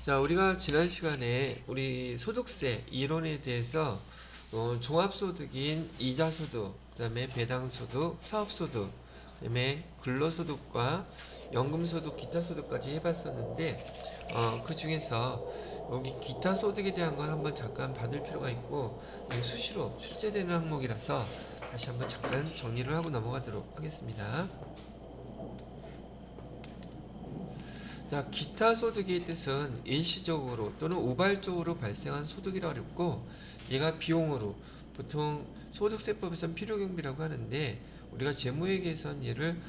자, 우리가 지난 시간에 우리 소득세 이론에 대해서 종합소득인 이자소득, 그다음에 배당소득, 사업소득, 그다음에 근로소득과 연금소득, 기타소득까지 해봤었는데 그 중에서 여기 기타소득에 대한 건 한번 잠깐 받을 필요가 있고 수시로 출제되는 항목이라서 다시 한번 잠깐 정리를 하고 넘어가도록 하겠습니다. 자, 기타 소득의 뜻은 일시적으로 또는 우발적으로 발생한 소득이라 어렵고, 얘가 비용으로 보통 소득세법에서는 필요경비라고 하는데, 우리가 재무회계에선 얘를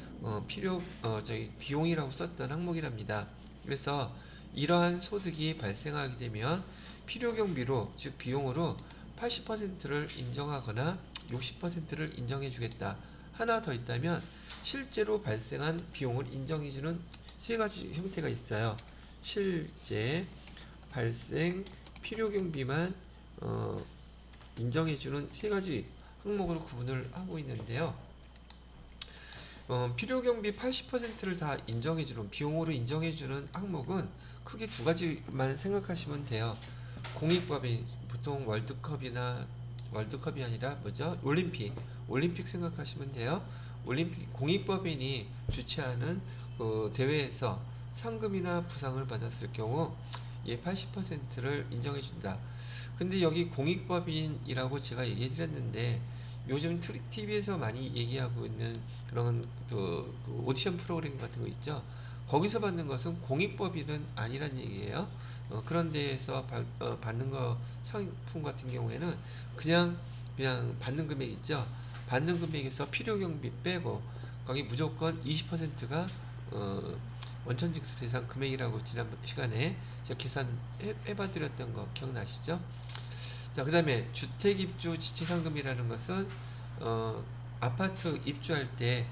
비용이라고 썼던 항목이랍니다. 그래서 이러한 소득이 발생하게 되면 필요경비로, 즉 비용으로 80%를 인정하거나 60%를 인정해주겠다. 하나 더 있다면 실제로 발생한 비용을 인정해주는 세 가지 형태가 있어요. 실제 발생 필요경비만 인정해주는 세 가지 항목으로 구분을 하고 있는데요. 필요경비 80%를 다 인정해주는, 비용으로 인정해주는 항목은 크게 두 가지만 생각하시면 돼요. 공익법인, 보통 월드컵이 아니라 뭐죠? 올림픽 생각하시면 돼요. 올림픽 공익법인이 주최하는 대회에서 상금이나 부상을 받았을 경우 얘 80%를 인정해준다. 근데 여기 공익법인이라고 제가 얘기해 드렸는데, 요즘 TV에서 많이 얘기하고 있는 그런 그 오디션 프로그램 같은 거 있죠. 거기서 받는 것은 공익법인은 아니란 얘기예요. 그런 데에서 받는 거 상품 같은 경우에는 그냥 받는 금액 있죠. 받는 금액에서 필요경비 빼고 거기 무조건 20%가 원천징수 대상 금액이라고 지난 시간에 제가 계산해봐 드렸던 거 기억나시죠? 자, 그 다음에 주택입주 지체상금이라는 것은 아파트 입주할 때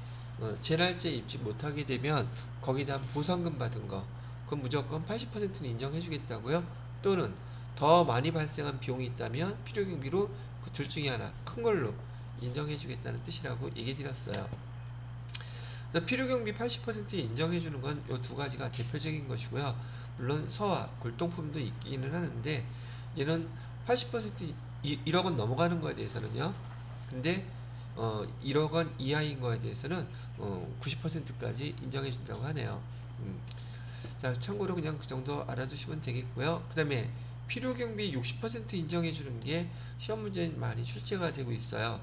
재날제 입주 못하게 되면 거기다 보상금 받은 거, 그건 무조건 80%는 인정해주겠다고요. 또는 더 많이 발생한 비용이 있다면 필요경비로 그 둘 중에 하나 큰 걸로 인정해주겠다는 뜻이라고 얘기 드렸어요. 필요경비 80% 인정해주는 건 이 두 가지가 대표적인 것이고요. 물론 서화, 골동품도 있기는 하는데 얘는 80% 1억 원 넘어가는 거에 대해서는요. 근데 1억 원 이하인 거에 대해서는 90%까지 인정해준다고 하네요. 자, 참고로 그냥 그 정도 알아두시면 되겠고요. 그 다음에 필요경비 60% 인정해주는 게 시험 문제에 많이 출제가 되고 있어요.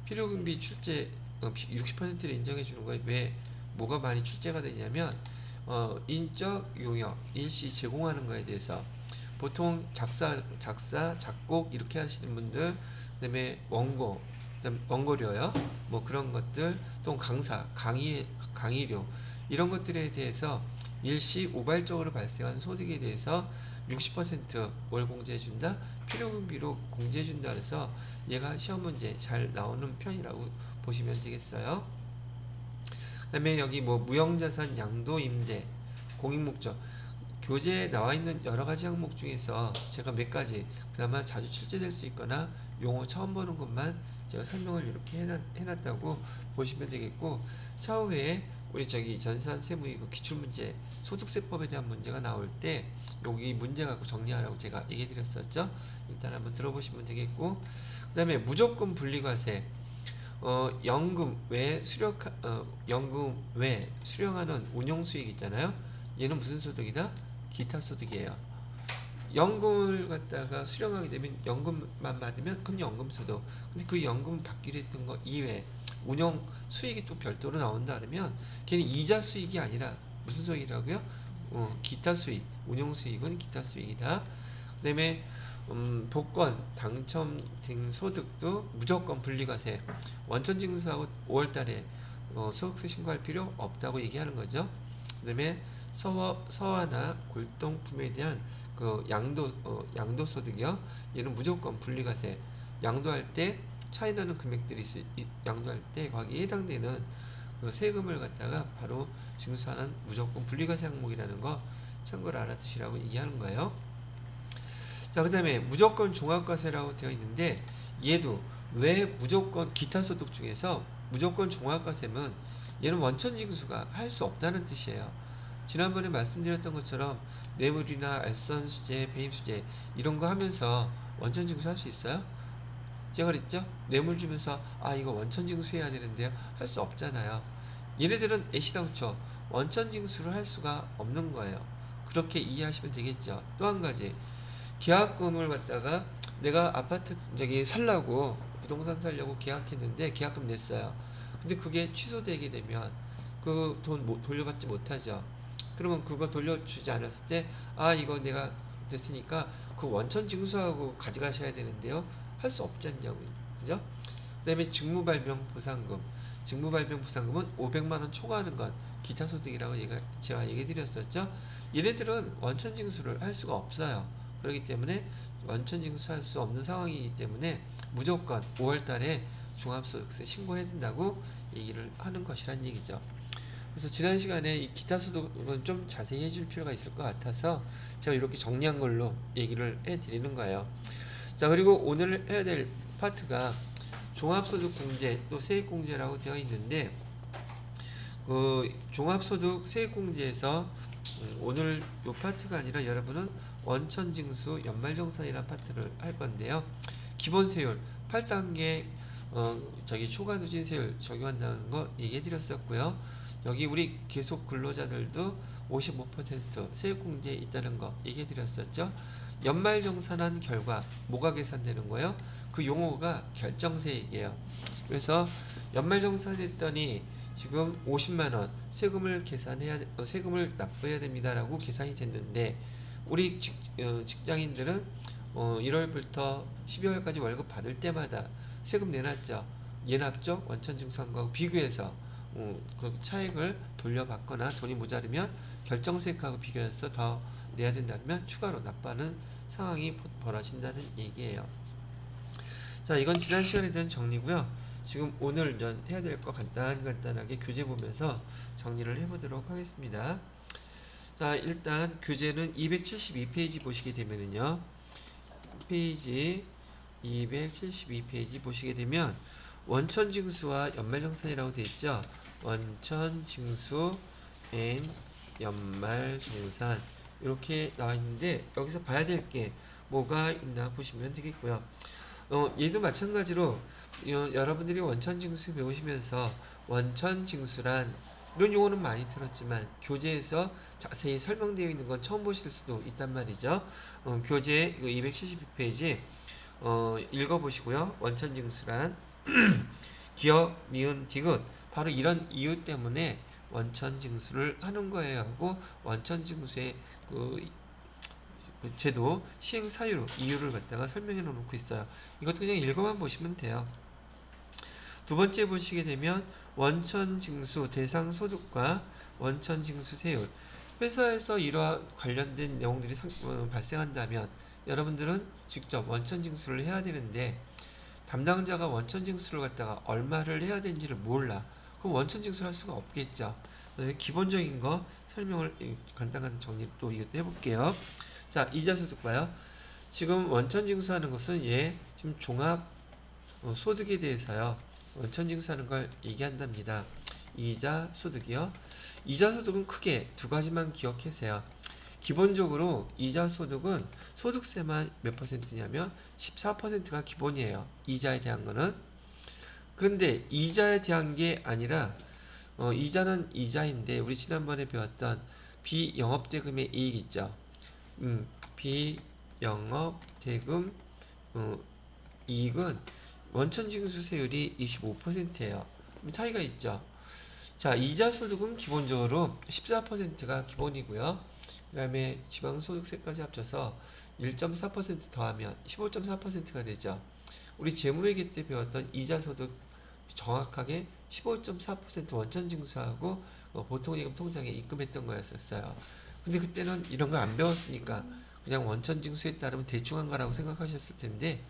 필요경비 출제 60%를 인정해주는 거에 왜 뭐가 많이 출제가 되냐면 인적 용역 일시 제공하는 거에 대해서 보통 작사 작곡 이렇게 하시는 분들, 그다음에 원고료요, 뭐 그런 것들, 또 강의료 이런 것들에 대해서 일시 우발적으로 발생한 소득에 대해서 60%뭘 공제해준다? 필요금비로 공제해준다. 그래서 얘가 시험 문제 잘 나오는 편이라고 보시면 되겠어요. 그 다음에 여기 뭐 무형자산, 양도임대, 공익목적, 교재에 나와 있는 여러 가지 항목 중에서 제가 몇 가지 그나마 자주 출제될 수 있거나 용어 처음 보는 것만 제가 설명을 이렇게 해놨다고 보시면 되겠고, 차후에 우리 전산세무의 그 기출문제, 소득세법에 대한 문제가 나올 때 여기 문제 갖고 정리하라고 제가 얘기 드렸었죠. 일단 한번 들어보시면 되겠고, 그 다음에 무조건 분리과세, 연금 외 수령하는 운용수익 있잖아요. 얘는 무슨 소득이다? 기타 소득이에요. 연금을 갖다가 수령하게 되면 연금만 받으면 그건 연금소득. 근데 그 연금 받기로 했던 거 이외에 운영 수익이 또 별도로 나온다 그러면 걔는 이자 수익이 아니라 무슨 수익이라고요? 기타 수익. 운용 수익은 기타 수익이다. 그다음에 복권, 당첨 등 소득도 무조건 분리과세. 원천징수하고 5월달에 소득세 신고할 필요 없다고 얘기하는 거죠. 그다음에 서화나 골동품에 대한 그 양도소득이요. 얘는 무조건 분리과세. 양도할 때 차이 나는 금액들이 양도할 때 거기에 해당되는 그 세금을 갖다가 바로 징수하는 무조건 분리과세 항목이라는 거 참고로 알아두시라고 얘기하는 거예요. 자, 그 다음에 무조건 종합과세라고 되어 있는데, 얘도 왜 무조건 기타 소득 중에서 무조건 종합과세면 얘는 원천징수가 할 수 없다는 뜻이에요. 지난번에 말씀드렸던 것처럼 뇌물이나 알선 수재, 배임 수재 이런 거 하면서 원천 징수 할 수 있어요? 제가 그랬죠? 뇌물 주면서 아 이거 원천 징수해야 되는데요. 할 수 없잖아요. 얘네들은 애시당초 원천 징수를 할 수가 없는 거예요. 그렇게 이해하시면 되겠죠. 또 한 가지 계약금을 갖다가 내가 아파트 저기 살라고 부동산 살려고 계약했는데 계약금 냈어요. 근데 그게 취소되게 되면 그 돈 돌려받지 못하죠. 그러면 그거 돌려주지 않았을 때 아 이거 내가 됐으니까 그 원천 징수하고 가져가셔야 되는데요. 할 수 없지 않냐고요. 그죠? 그다음에 직무발병보상금. 직무발병보상금은 500만 원 초과하는 건 기타 소득이라고 제가 얘기 드렸었죠. 얘네들은 원천 징수를 할 수가 없어요. 그렇기 때문에 원천 징수할 수 없는 상황이기 때문에 무조건 5월 달에 종합소득세 신고해야 된다고 얘기를 하는 것이란 얘기죠. 그래서 지난 시간에 이 기타 소득은 좀 자세히 해줄 필요가 있을 것 같아서 제가 이렇게 정리한 걸로 얘기를 해드리는 거예요. 자, 그리고 오늘 해야 될 파트가 종합소득공제 또 세액공제라고 되어 있는데 그 종합소득 세액공제에서 오늘 요 파트가 아니라 여러분은 원천징수 연말정산이라는 파트를 할 건데요. 기본세율 8단계 저기 초과누진세율 적용한다는 거 얘기해 드렸었고요. 여기 우리 계속 근로자들도 55% 세액공제에 있다는 거 얘기해 드렸었죠. 연말정산한 결과 뭐가 계산되는 거예요? 그 용어가 결정세액이에요. 그래서 연말정산했더니 지금 50만원 세금을 납부해야 됩니다라고 계산이 됐는데 우리 직장인들은 1월부터 12월까지 월급 받을 때마다 세금 내놨죠. 예납적 원천징수한거하고 비교해서 그 차액을 돌려받거나 돈이 모자르면 결정세액하고 비교해서 더 내야 된다면 추가로 납부하는 상황이 벌어진다는 얘기예요. 자, 이건 지난 시간에 대한 정리고요. 지금 오늘 해야 될 거 간단하게 교재 보면서 정리를 해보도록 하겠습니다. 자, 일단 교재는 272페이지 보시게 되면은요. 페이지 272페이지 보시게 되면 원천징수와 연말정산이라고 되어 있죠. 원천징수 앤 연말정산 이렇게 나와 있는데 여기서 봐야 될 게 뭐가 있나 보시면 되겠고요. 얘도 마찬가지로 여러분들이 원천징수 배우시면서 원천징수란 이런 용어는 많이 들었지만 교재에서 자세히 설명되어 있는 건 처음 보실 수도 있단 말이죠. 교재 272페이지 읽어보시고요. 원천징수란 기억, 니은, 디귿 바로 이런 이유 때문에 원천징수를 하는 거예요 하고 원천징수의 그 제도 시행 사유 이유를 갖다가 설명해 놓고 있어요. 이것도 그냥 읽어만 보시면 돼요. 두 번째 보시게 되면 원천징수 대상 소득과 원천징수 세율 회사에서 이러한 관련된 내용들이 발생한다면 여러분들은 직접 원천징수를 해야 되는데 담당자가 원천징수를 갖다가 얼마를 해야 되는지를 몰라. 그럼 원천징수를 할 수가 없겠죠. 기본적인 거 설명을 간단한 정리 또 이것도 해볼게요. 자, 이자소득 봐요. 지금 원천징수하는 것은 지금 종합 소득에 대해서요. 원천징수하는 걸 얘기한답니다. 이자소득이요. 이자소득은 크게 두 가지만 기억하세요. 기본적으로 이자소득은 소득세만 몇 퍼센트냐면 14%가 기본이에요. 이자에 대한 거는. 그런데 이자에 대한 게 아니라 이자는 이자인데 우리 지난번에 배웠던 비영업대금의 이익 있죠. 비영업대금 이익은 원천징수세율이 25%예요. 차이가 있죠. 자, 이자소득은 기본적으로 14%가 기본이고요. 그 다음에 지방소득세까지 합쳐서 1.4% 더하면 15.4%가 되죠. 우리 재무회계 때 배웠던 이자소득 정확하게 15.4% 원천징수하고 보통예금 통장에 입금했던 거였었어요. 근데 그때는 이런 거 안 배웠으니까 그냥 원천징수에 따르면 대충 한 거라고 생각하셨을 텐데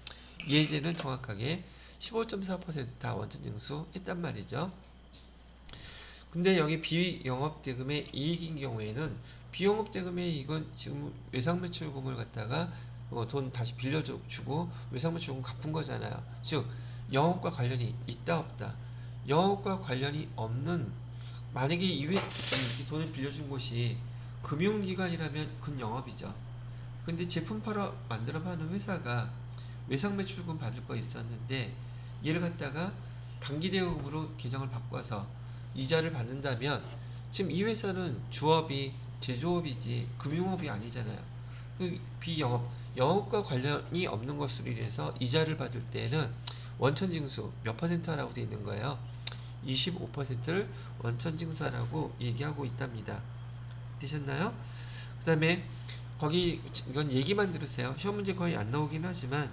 예제는 정확하게 15.4% 다 원천징수 했단 말이죠. 근데 여기 비영업대금의 이익인 경우에는 비영업대금의 이익은 지금 외상매출금을 갖다가 돈 다시 빌려주고 외상매출금 갚은 거잖아요. 즉 영업과 관련이 있다 없다. 영업과 관련이 없는 만약에 이 돈을 빌려준 곳이 금융기관이라면 근영업이죠. 근데 제품 만들어 파는 회사가 외상 매출금 받을 거 있었는데 얘를 갖다가 단기 대여금으로 계정을 바꿔서 이자를 받는다면 지금 이 회사는 주업이 제조업이지 금융업이 아니잖아요. 그 비영업, 영업과 관련이 없는 것으로 인해서 이자를 받을 때는 원천징수 몇 퍼센트 하라고 되어 있는 거예요. 25%를 원천징수하라고 얘기하고 있답니다. 되셨나요? 그 다음에 거기 이건 얘기만 들으세요. 시험 문제 거의 안 나오긴 하지만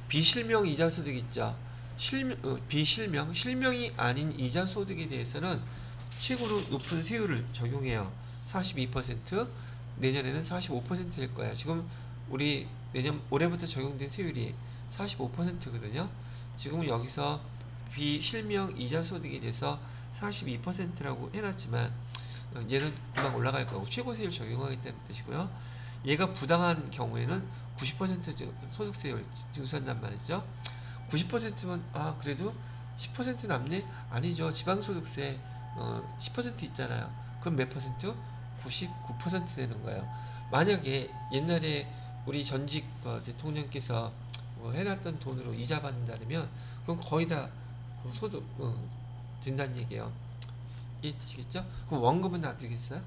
비실명 이자소득 있죠. 실명이 아닌 이자소득에 대해서는 최고로 높은 세율을 적용해요. 42%, 내년에는 45%일 거예요. 지금 우리 올해부터 적용된 세율이 45%거든요. 지금은 여기서 비실명 이자소득에 대해서 42%라고 해놨지만 얘는 금방 올라갈 거고 최고 세율 적용하겠다는 뜻이고요. 얘가 부당한 경우에는 90% 소득세율 징수한단 말이죠. 90%면 그래도 10% 남네? 아니죠. 지방소득세 10% 있잖아요. 그럼 몇 퍼센트? 99% 되는 거예요. 만약에 옛날에 우리 전직 대통령께서 해놨던 돈으로 이자 받는다면 그럼 거의 다 소득 된다는 얘기예요. 이해되시겠죠? 그럼 원금은 놔두겠어요?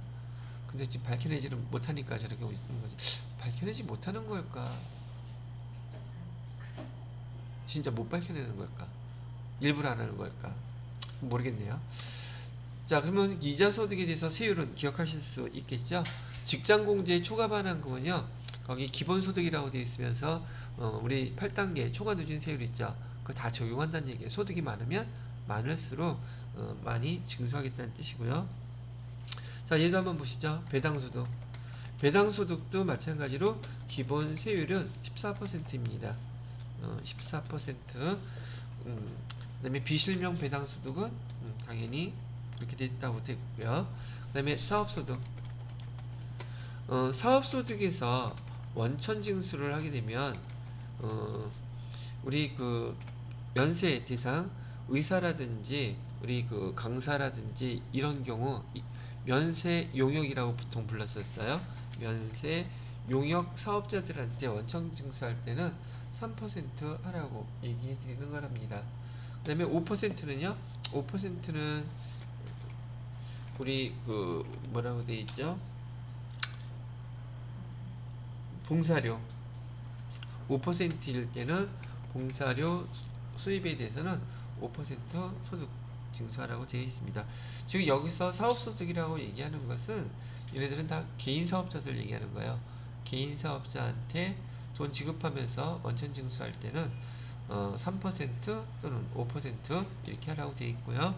근데 지금 밝혀내지를 못하니까 저렇게 있는 거지. 밝혀내지 못하는 걸까? 진짜 못 밝혀내는 걸까? 일부러 안 하는 걸까? 모르겠네요. 자, 그러면 이자소득에 대해서 세율은 기억하실 수 있겠죠? 직장공제 초과반환금은요, 거기 기본소득이라고 되어 있으면서 우리 8단계 초과누진 세율 있죠? 그거 다 적용한다는 얘기예요. 소득이 많으면 많을수록 많이 징수하겠다는 뜻이고요. 자, 얘도 한번 보시죠. 배당소득. 배당소득도 마찬가지로 기본 세율은 14%입니다. 14%. 그 다음에 비실명 배당소득은 당연히 그렇게 됐다고 됐고요. 그 다음에 사업소득. 사업소득에서 원천징수를 하게 되면 우리 그 면세 대상 의사라든지 우리 그 강사라든지 이런 경우 면세 용역이라고 보통 불렀었어요. 면세 용역 사업자들한테 원천징수할 때는 3% 하라고 얘기해 드리는 거랍니다. 그 다음에 5%는요? 5%는 우리 그 뭐라고 돼 있죠? 봉사료 5%일 때는 봉사료 수입에 대해서는 5% 소득 징수하라고 되어 있습니다. 지금 여기서 사업소득이라고 얘기하는 것은 얘네들은 다 개인 사업자들 얘기하는 거예요. 개인 사업자한테 돈 지급하면서 원천 징수할 때는 3% 또는 5% 이렇게 하라고 되어 있고요.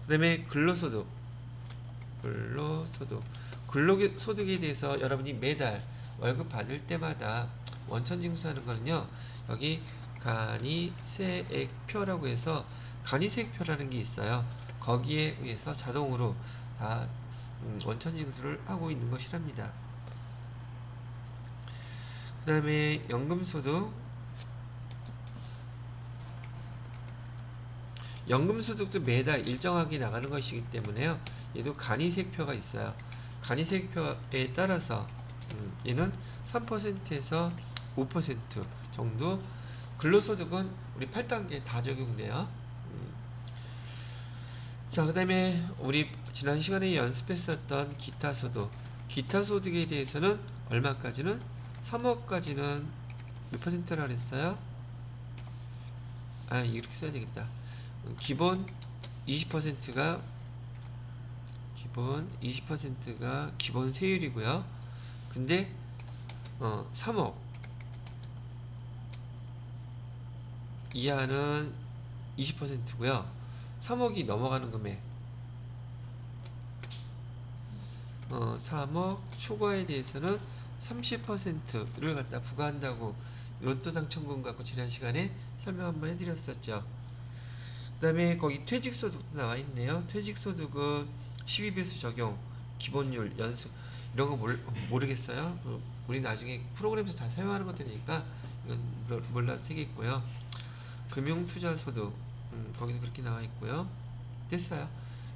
그 다음에 근로소득. 근로소득에 대해서 여러분이 매달 월급 받을 때마다 원천 징수하는 거는요. 여기 간이세액표라고 해서 간이세액표라는 게 있어요. 거기에 의해서 자동으로 다 원천 징수를 하고 있는 것이랍니다. 그 다음에 연금소득. 연금소득도 매달 일정하게 나가는 것이기 때문에요. 얘도 간이세액표가 있어요. 간이세액표에 따라서 얘는 3%에서 5% 정도. 근로소득은 우리 8단계 다 적용돼요. 자, 그 다음에 우리 지난 시간에 연습했었던 기타소득. 기타소득에 대해서는 얼마까지는? 3억까지는 몇 퍼센트라 그랬어요? 이렇게 써야 되겠다. 기본 20%가 기본 세율이고요. 근데 3억 이하는 20%고요. 3억이 넘어가는 금액 3억 초과에 대해서는 30%를 갖다 부과한다고 로또 당첨금 갖고 지난 시간에 설명 한번 해드렸었죠. 그 다음에 거기 퇴직소득도 나와 있네요. 퇴직소득은 12배수 적용, 기본율, 연수 이런 거 모르겠어요. 우리 나중에 프로그램에서 다 사용하는 것들이니까 이건 몰라도 되겠고요. 금융투자소득 거기는 그렇게 나와 있고요. 됐어요.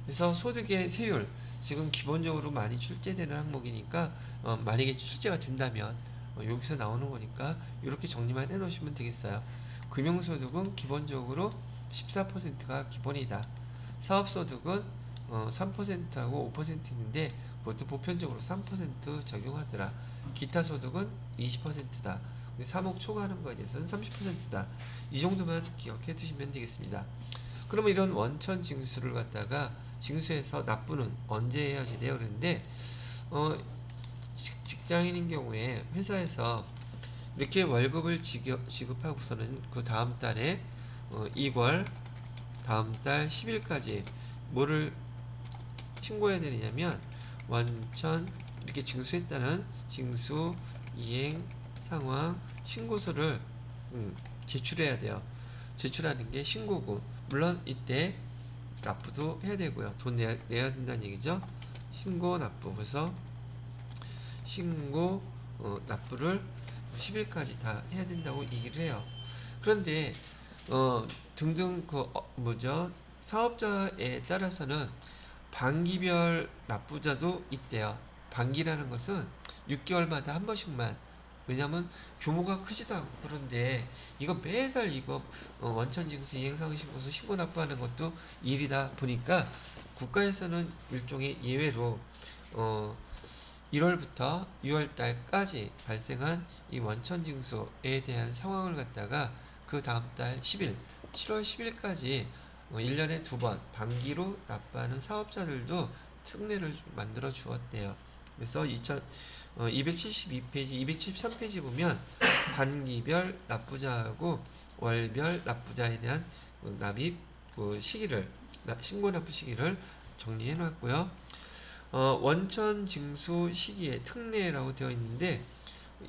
그래서 소득의 세율 지금 기본적으로 많이 출제되는 항목이니까 만약에 출제가 된다면 여기서 나오는 거니까 이렇게 정리만 해놓으시면 되겠어요. 금융소득은 기본적으로 14%가 기본이다. 사업소득은 3%하고 5%인데 그것도 보편적으로 3% 적용하더라. 기타 소득은 20%다. 근데 3억 초과하는 거에 대해서는 30%다. 이 정도만 기억해 두시면 되겠습니다. 그러면 이런 원천 징수를 갖다가 징수해서 납부는 언제 해야지 돼요? 그런데 직장인인 경우에 회사에서 이렇게 월급을 지급하고서는 그 다음 달에 2월 다음 달 10일까지 뭐를 신고해야 되느냐면 원천 이렇게 징수했다는 징수 이행 상황 신고서를 제출해야 돼요. 제출하는 게 신고고, 물론 이때 납부도 해야 되고요. 돈 내야 된다는 얘기죠. 신고 납부. 그래서 신고 납부를 10일까지 다 해야 된다고 얘기를 해요. 그런데 등등 뭐죠? 사업자에 따라서는 반기별 납부자도 있대요. 반기라는 것은 6개월마다 한 번씩만. 왜냐면 규모가 크지도 않고. 그런데 이거 매달 이거 원천징수 이행상신고서 신고 납부하는 것도 일이다 보니까 국가에서는 일종의 예외로 1월부터 6월달까지 발생한 이 원천징수에 대한 상황을 갖다가 그 다음 달 10일, 7월 10일까지 1년에 2번 반기로 납부하는 사업자들도 특례를 만들어 주었대요. 그래서 272페이지, 273페이지 보면 반기별 납부자하고 월별 납부자에 대한 납입 시기를, 신고 납부 시기를 정리해 놨고요. 원천 징수 시기에 특례라고 되어 있는데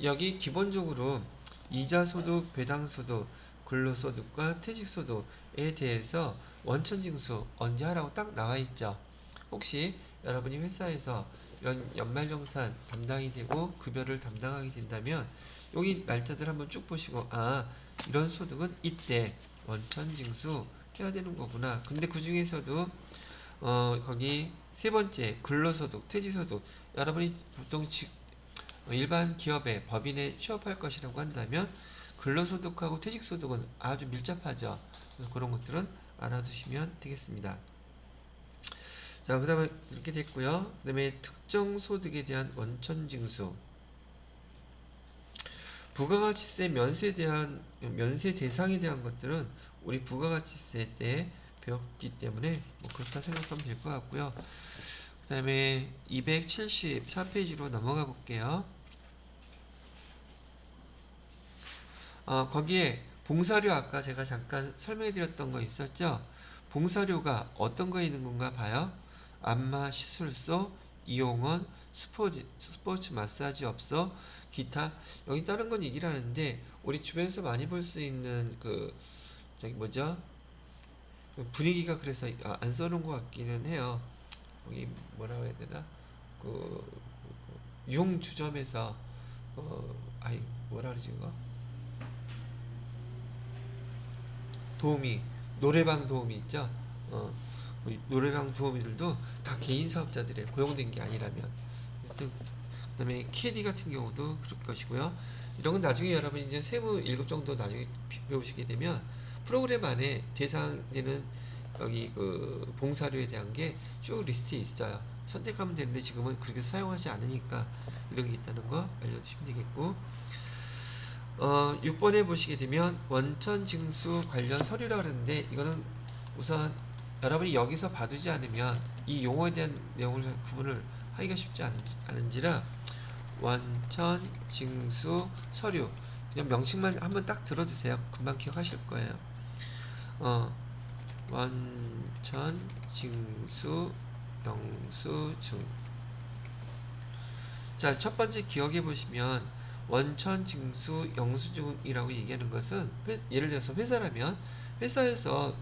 여기 기본적으로 이자소득, 배당소득, 근로소득과 퇴직소득에 대해서 원천징수 언제 하라고 딱 나와 있죠. 혹시 여러분이 회사에서 연말정산 담당이 되고 급여를 담당하게 된다면 여기 날짜들 한번 쭉 보시고 이런 소득은 이때 원천징수 해야 되는 거구나. 근데 그 중에서도 거기 세 번째 근로소득, 퇴직소득, 여러분이 보통 일반 기업에 법인에 취업할 것이라고 한다면 근로소득하고 퇴직소득은 아주 밀접하죠. 그런 것들은 알아두시면 되겠습니다. 자, 그 다음에 이렇게 됐고요. 그 다음에 특정소득에 대한 원천징수, 부가가치세 면세 대상에 대한 것들은 우리 부가가치세 때 배웠기 때문에 그렇다 생각하면 될 것 같고요. 그 다음에 274페이지로 넘어가 볼게요. 거기에 봉사료 아까 제가 잠깐 설명해 드렸던 거 있었죠? 봉사료가 어떤 거 있는 건가 봐요. 안마 시술소, 이용원, 스포츠 마사지 업소, 기타. 여기 다른 건 얘기를 하는데 우리 주변에서 많이 볼 수 있는 저기 뭐죠? 분위기가 그래서 안 써놓은 것 같기는 해요. 여기 뭐라고 해야 되나? 융주점에서 뭐라 그러지 이거? 도우미, 노래방 도우미 있죠? 노래방 도우미들도 다 개인 사업자들에 고용된 게 아니라면. 그 다음에 KD 같은 경우도 그럴 것이고요. 이런 건 나중에 여러분 이제 세무 1급 정도 나중에 배우시게 되면 프로그램 안에 대상되는 여기 봉사료에 대한 게 쭉 리스트에 있어요. 선택하면 되는데 지금은 그렇게 사용하지 않으니까 이런 게 있다는 거 알려주시면 되겠고, 6번에 보시게 되면 원천 징수 관련 서류라 그러는데 이거는 우선 여러분이 여기서 봐두지 않으면 이 용어에 대한 내용을 구분을 하기가 쉽지 않은지라 원천 징수 서류 그냥 명칭만 한번 딱 들어주세요. 금방 기억하실 거예요. 원천 징수 영수증. 자, 첫 번째 기억해 보시면 원천 징수 영수증이라고 얘기하는 것은 예를 들어서 회사라면 회사에서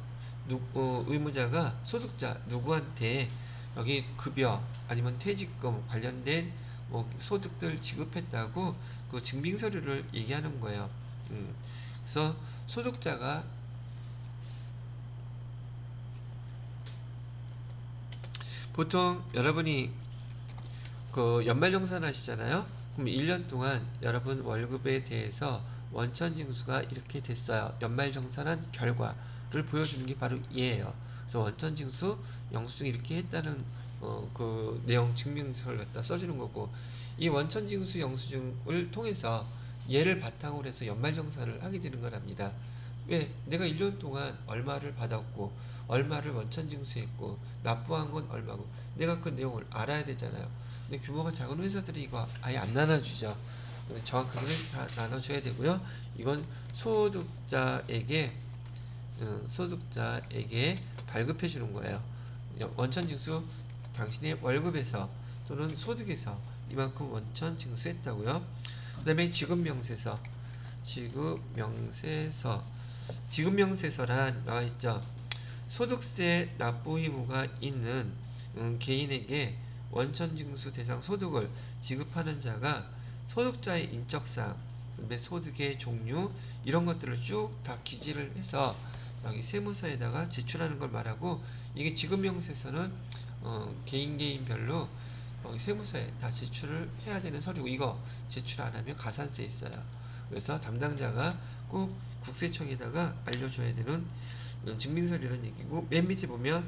의무자가 소득자 누구한테 여기 급여 아니면 퇴직금 관련된 소득들 지급했다고 그 증빙 서류를 얘기하는 거예요. 그래서 소득자가 보통 여러분이 그 연말정산 하시잖아요. 그럼 1년 동안 여러분 월급에 대해서 원천징수가 이렇게 됐어요. 연말정산한 결과를 보여주는 게 바로 얘예요. 그래서 원천징수 영수증 이렇게 했다는 그 내용 증명서를 갖다 써주는 거고, 이 원천징수 영수증을 통해서 얘를 바탕으로 해서 연말정산을 하게 되는 거랍니다. 왜? 내가 1년 동안 얼마를 받았고 얼마를 원천징수했고 납부한 건 얼마고 내가 그 내용을 알아야 되잖아요. 근데 규모가 작은 회사들이 이거 아예 안 나눠주죠. 근데 정확하게 다 나눠줘야 되고요. 이건 소득자에게 발급해 주는 거예요. 원천징수 당신의 월급에서 또는 소득에서 이만큼 원천징수했다고요. 그 다음에 지급명세서란 나와있죠. 소득세 납부 의무가 있는 개인에게 원천징수 대상 소득을 지급하는 자가 소득자의 인적사항, 그다음에 소득의 종류 이런 것들을 쭉 다 기재를 해서 여기 세무서에다가 제출하는 걸 말하고, 이게 지급명세서는 개인별로 여기 세무서에 다 제출을 해야 되는 서류고, 이거 제출 안 하면 가산세 있어요. 그래서 담당자가 꼭 국세청에다가 알려줘야 되는 증빙서류라는 얘기고, 맨 밑에 보면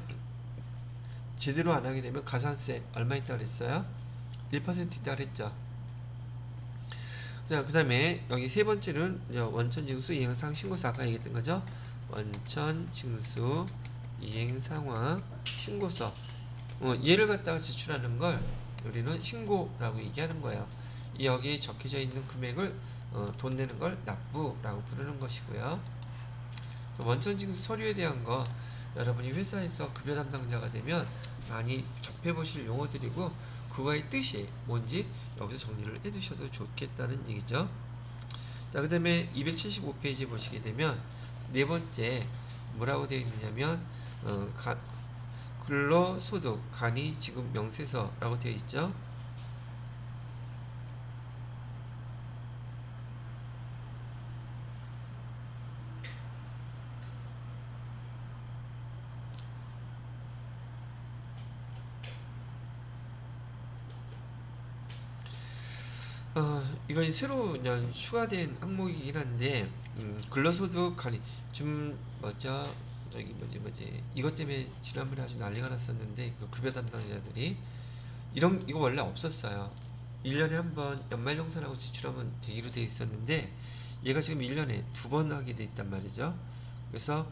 제대로 안 하게 되면 가산세 얼마 있다고 그랬어요? 1% 있다고 그랬죠. 자, 그 다음에 여기 세 번째는 원천징수 이행상 신고서, 아까 얘기했던 거죠. 원천징수 이행상황 신고서, 얘를 갖다가 제출하는 걸 우리는 신고라고 얘기하는 거예요. 여기에 적혀져 있는 금액을 돈 내는 걸 납부라고 부르는 것이고요. 그래서 원천징수 서류에 대한 거 여러분이 회사에서 급여 담당자가 되면 많이 접해보실 용어들이고, 그거의 뜻이 뭔지 여기서 정리를 해두셔도 좋겠다는 얘기죠. 자, 그 다음에 275페이지 보시게 되면 네 번째 뭐라고 되어 있느냐면 근로소득 간이지급 명세서라고 되어 있죠. 이건 새로 그냥 추가된 항목이긴 한데, 근로소득 간이 좀 뭐죠? 저기 뭐지 이것 때문에 지난번에 아주 난리가 났었는데, 그 급여 담당자들이 이거 원래 없었어요. 1년에 한 번 연말정산하고 지출하면 되기로 돼 있었는데, 얘가 지금 1년에 두 번 하게 돼 있단 말이죠. 그래서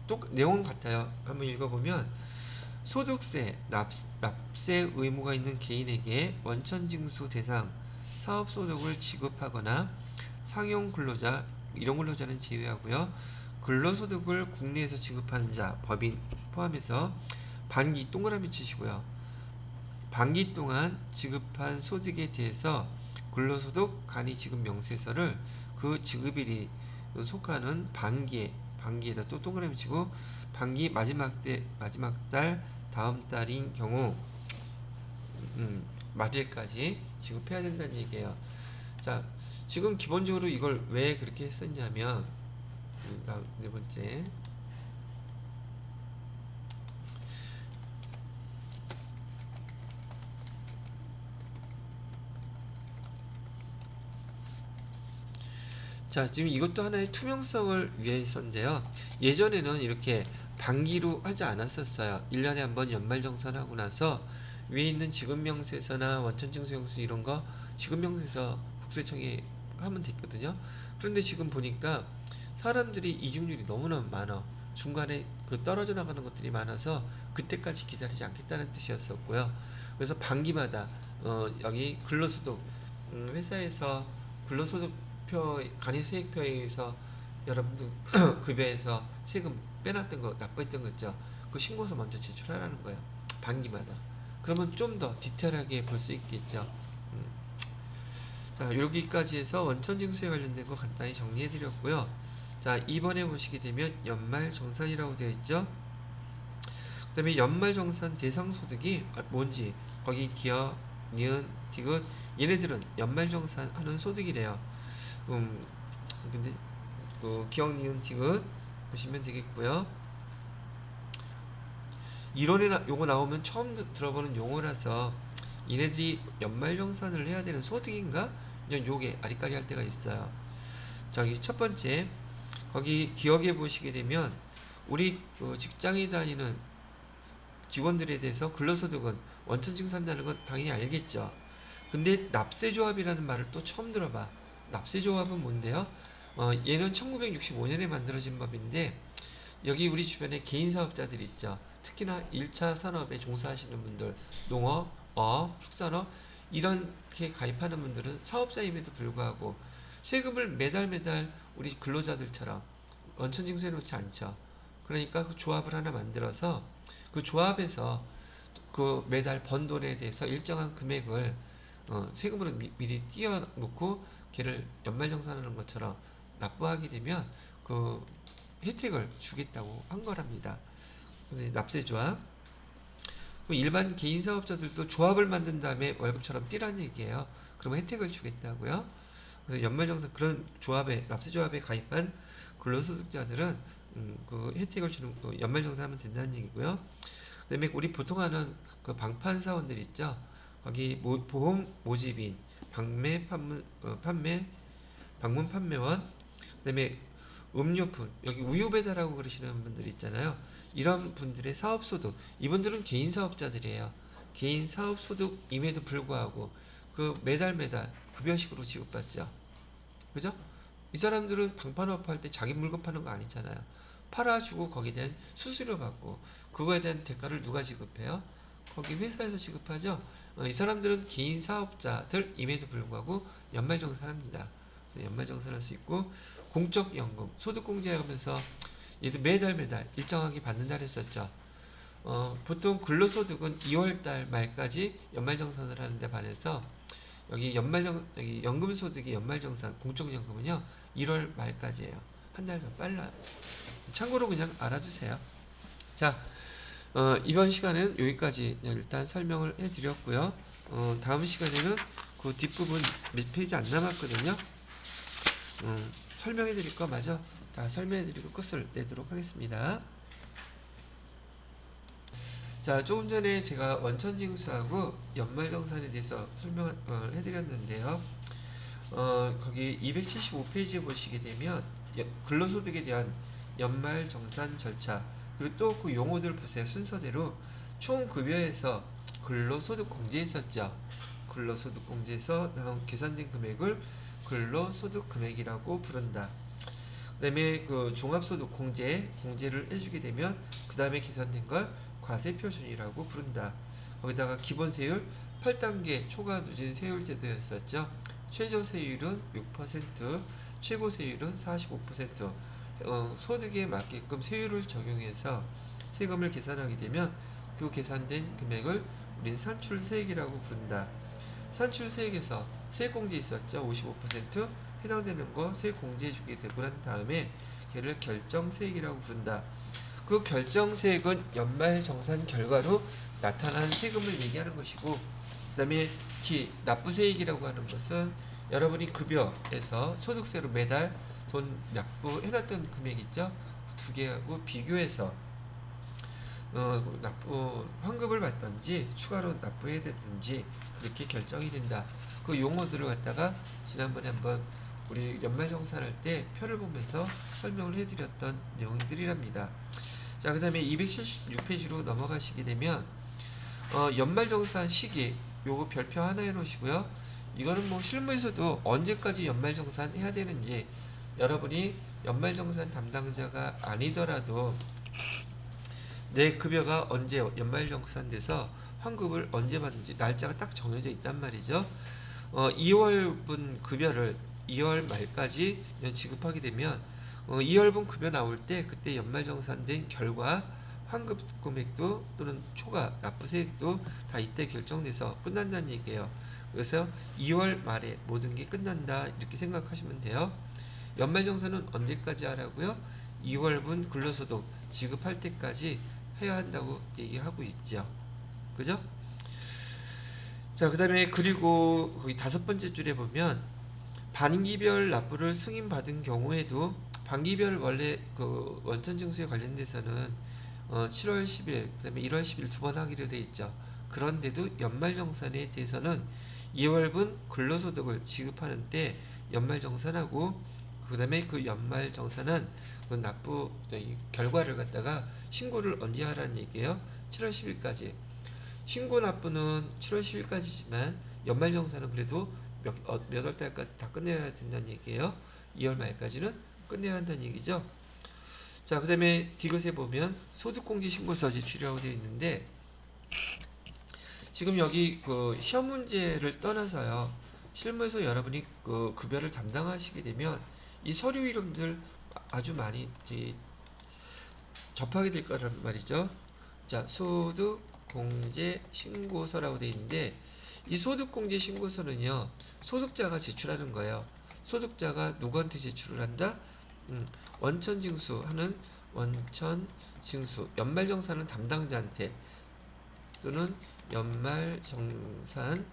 또 내용은 같아요. 한번 읽어보면, 소득세, 납세 의무가 있는 개인에게 원천징수 대상 사업소득을 지급하거나 상용 근로자, 일용 근로자는 제외하고요. 근로소득을 국내에서 지급하는 자, 법인 포함해서 반기 동그라미 치시고요. 반기 동안 지급한 소득에 대해서 근로소득 간이지급 명세서를 그 지급일이 속하는 반기에다 또 동그라미 치고, 반기 마지막 달 다음 달인 경우 말일까지 지급해야 된다는 얘기예요. 자, 지금 기본적으로 이걸 왜 그렇게 했었냐면, 네 번째, 자, 지금 이것도 하나의 투명성을 위해서인데요. 예전에는 이렇게 반기로 하지 않았었어요. 1년에 한 번 연말정산하고 나서 위에 있는 지급명세서나 원천징수영수 이런 거 지급명세서 국세청에 하면 됐거든요. 그런데 지금 보니까 사람들이 이중률이 너무너무 많아. 중간에 그 떨어져 나가는 것들이 많아서 그때까지 기다리지 않겠다는 뜻이었었고요. 그래서 반기마다 여기 근로소득, 회사에서 근로소득표 간이수익표에 의해서 여러분들 급여에서 세금 빼놨던 거, 납부했던 거 있죠. 그 신고서 먼저 제출하라는 거예요. 반기마다. 그러면 좀 더 디테일하게 볼 수 있겠죠. 자, 여기까지 해서 원천징수에 관련된 거 간단히 정리해 드렸고요. 자, 이번에 보시게 되면 연말정산이라고 되어 있죠. 그 다음에 연말정산 대상소득이 뭔지, 거기 기업, 니은, 디귿, 얘네들은 연말정산 하는 소득이래요. 근데 기억, 니은, 디귿 보시면 되겠고요. 이론에 요거 나오면 처음 들어보는 용어라서 얘네들이 연말정산을 해야 되는 소득인가? 그냥 요게 아리까리할 때가 있어요. 저기 첫 번째 거기 기억해 보시게 되면 우리 직장에 다니는 직원들에 대해서 근로소득은 원천징수 한다는 건 당연히 알겠죠. 근데 납세조합이라는 말을 또 처음 들어봐. 납세조합은 뭔데요? 얘는 1965년에 만들어진 법인데 여기 우리 주변에 개인 사업자들 있죠. 특히나 1차 산업에 종사하시는 분들, 농업, 어업, 축산업 이렇게 가입하는 분들은 사업자임에도 불구하고 세금을 매달 우리 근로자들처럼 원천징수해 놓지 않죠. 그러니까 그 조합을 하나 만들어서 그 조합에서 그 매달 번 돈에 대해서 일정한 금액을 세금으로 미리 띄워놓고 걔를 연말정산하는 것처럼 납부하게 되면 그 혜택을 주겠다고 한 거랍니다. 납세조합. 일반 개인 사업자들도 조합을 만든 다음에 월급처럼 띄라는 얘기예요. 그러면 혜택을 주겠다고요. 그래서 연말정산 그런 조합에 납세조합에 가입한 근로소득자들은 그 혜택을 주는 연말정산하면 된다는 얘기고요. 그다음에 우리 보통 하는 그 방판 사원들 있죠. 거기 보험 모집인, 방문 판매원, 그다음에 음료품 여기 우유 배달하고 그러시는 분들 있잖아요. 이런 분들의 사업소득 이분들은 개인 사업자들이에요. 개인 사업소득임에도 불구하고 그 매달 급여식으로 지급받죠. 그죠? 이 사람들은 방판업 할 때 자기 물건 파는 거 아니잖아요. 팔아주고 거기에 대한 수수료 받고 그거에 대한 대가를 누가 지급해요? 거기 회사에서 지급하죠. 이 사람들은 개인 사업자들임에도 불구하고 연말정산합니다. 연말정산할 수 있고 공적연금 소득공제하면서 얘도 매달 일정하게 받는다 그랬었죠. 보통 근로소득은 2월달 말까지 연말정산을 하는데 반해서 여기 여기 연금소득이 연말정산 공적연금은요 1월 말까지예요. 한 달 더 빨라요. 참고로 그냥 알아두세요. 자, 이번 시간은 여기까지 일단 설명을 해드렸고요. 다음 시간에는 그 뒷부분 몇 페이지 안 남았거든요. 설명해드릴 거 마저 다 설명해드리고 끝을 내도록 하겠습니다. 자, 조금 전에 제가 원천징수하고 연말정산에 대해서 설명을 해드렸는데요. 거기 275페이지에 보시게 되면 근로소득에 대한 연말정산 절차 그리고 또 그 용어들 보세요. 순서대로 총급여에서 근로소득 공제했었죠. 근로소득 공제에서 나온 계산된 금액을 근로소득 금액이라고 부른다. 그 다음에 그 종합소득 공제를 해주게 되면 그 다음에 계산된 걸 과세표준이라고 부른다. 거기다가 기본세율 8단계 초과 누진 세율 제도였었죠. 최저 세율은 6%, 최고 세율은 45%. 소득에 맞게끔 세율을 적용해서 세금을 계산하게 되면 그 계산된 금액을 우리는 산출세액이라고 부른다. 산출세액에서 세액공제 있었죠. 55% 해당되는 거 세액공제해주게 되고 난 다음에 걔를 결정세액이라고 부른다. 그 결정세액은 연말정산 결과로 나타난 세금을 얘기하는 것이고 그 다음에 납부세액이라고 하는 것은 여러분이 급여에서 소득세로 매달 돈 납부해놨던 금액 있죠? 두 개하고 비교해서 환급을 받든지 추가로 납부해야 되든지 그렇게 결정이 된다. 그 용어들을 갖다가 지난번에 한번 우리 연말정산할 때 표를 보면서 설명을 해드렸던 내용들이랍니다. 자, 그 다음에 276페이지로 넘어가시게 되면 연말정산 시기 요거 별표 하나 해놓으시고요. 이거는 뭐 실무에서도 언제까지 연말정산 해야 되는지 여러분이 연말정산 담당자가 아니더라도 내 급여가 언제 연말정산돼서 환급을 언제 받는지 날짜가 딱 정해져 있단 말이죠. 2월분 급여를 2월 말까지 지급하게 되면 2월분 급여 나올 때 그때 연말정산된 결과 환급 금액도 또는 초과 납부세액도 다 이때 결정돼서 끝난다는 얘기예요. 그래서 2월 말에 모든 게 끝난다 이렇게 생각하시면 돼요. 연말정산은 언제까지 하라고요? 2월분 근로소득 지급할 때까지 해야 한다고 얘기하고 있죠. 그죠? 자, 그 다음에 그리고 거기 5번째 줄에 보면 반기별 납부를 승인받은 경우에도 반기별 원래 그 원천징수에 관련돼서는 7월 10일, 그다음에 1월 10일 두 번 하기로 돼 있죠. 그런데도 연말정산에 대해서는 2월분 근로소득을 지급하는 때 연말정산하고 그다음에 그 연말정산은 그 납부 결과를 갖다가 신고를 언제 하라는 얘기예요? 7월 10일까지. 신고 납부는 7월 10일까지지만 연말정산은 그래도 몇 월 달까지 다 끝내야 된다는 얘기예요. 2월 말까지는 끝내야 한다는 얘기죠. 자, 그 다음에 디귿에 보면 소득공제 신고서 제출이라고 되어 있는데, 지금 여기 그 시험 문제를 떠나서요, 실무에서 여러분이 그 급여를 담당하시게 되면 이 서류 이름들 아주 많이 이제 접하게 될 거란 말이죠. 자, 소득공제 신고서라고 되어 있는데, 이 소득공제 신고서는요, 소득자가 제출하는 거예요. 소득자가 누구한테 제출을 한다? 원천징수하는 원천징수, 연말정산은 담당자한테 또는 연말정산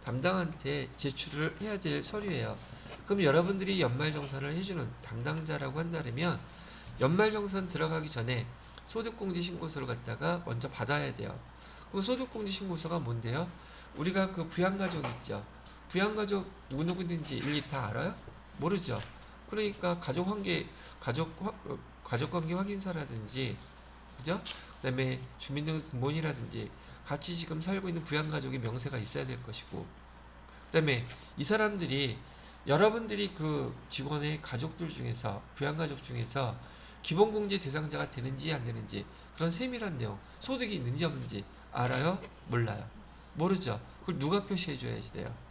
담당한테 제출을 해야 될 서류예요. 그럼 여러분들이 연말정산을 해주는 담당자라고 한다면 연말정산 들어가기 전에 소득공제 신고서를 갖다가 먼저 받아야 돼요. 그럼 소득공제 신고서가 뭔데요? 우리가 그 부양가족 있죠. 부양가족 누구누구인지 일일이 다 알아요? 모르죠. 그러니까 가족관계 확인서라든지, 그죠? 그다음에 주민등록번호라든지 같이 지금 살고 있는 부양가족의 명세가 있어야 될 것이고, 그다음에 이 사람들이 여러분들이 그 직원의 가족들 중에서 부양가족 중에서 기본공제 대상자가 되는지 안 되는지 그런 세밀한 내용, 소득이 있는지 없는지 알아요? 몰라요? 모르죠. 그걸 누가 표시해 줘야지 돼요?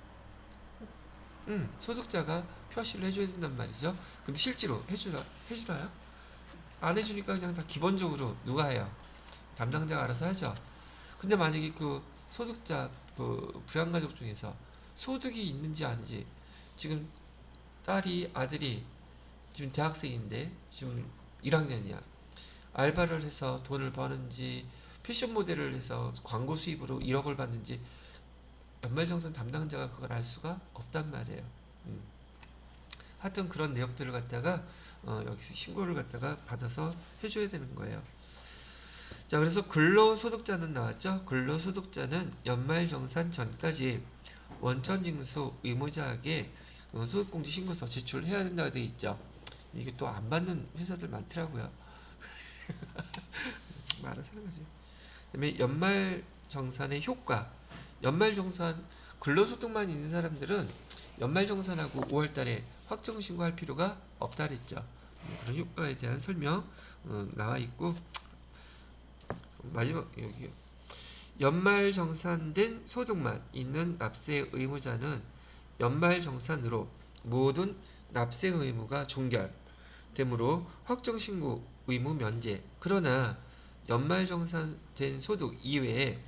소득자가 표시를 해줘야 된단 말이죠. 근데 실제로 해주나요? 안 해주니까 그냥 다 기본적으로 누가 해요? 담당자가 알아서 하죠. 근데 만약에 그 소득자, 그 부양가족 중에서 소득이 있는지 아닌지, 지금 딸이, 아들이 지금 대학생인데 지금 1학년이야. 알바를 해서 돈을 버는지, 패션 모델을 해서 광고 수입으로 1억을 받는지, 연말정산 담당자가 그걸 알 수가 없단 말이에요. 하여튼 그런 내역들을 갖다가 여기서 신고를 갖다가 받아서 해줘야 되는 거예요. 자, 그래서 근로소득자는 나왔죠. 근로소득자는 연말정산 전까지 원천징수 의무자에게 소득공제 신고서 제출해야 된다고 되어 있죠. 이게 또 안 받는 회사들 많더라고요. 알아서 하는 거지. 그다음에 연말정산의 효과. 연말정산 근로소득만 있는 사람들은 연말정산하고 5월달에 확정신고할 필요가 없다 그랬죠. 그런 효과에 대한 설명 나와 있고, 마지막 여기 연말정산된 소득만 있는 납세 의무자는 연말정산으로 모든 납세 의무가 종결되므로 확정신고 의무 면제. 그러나 연말정산된 소득 이외에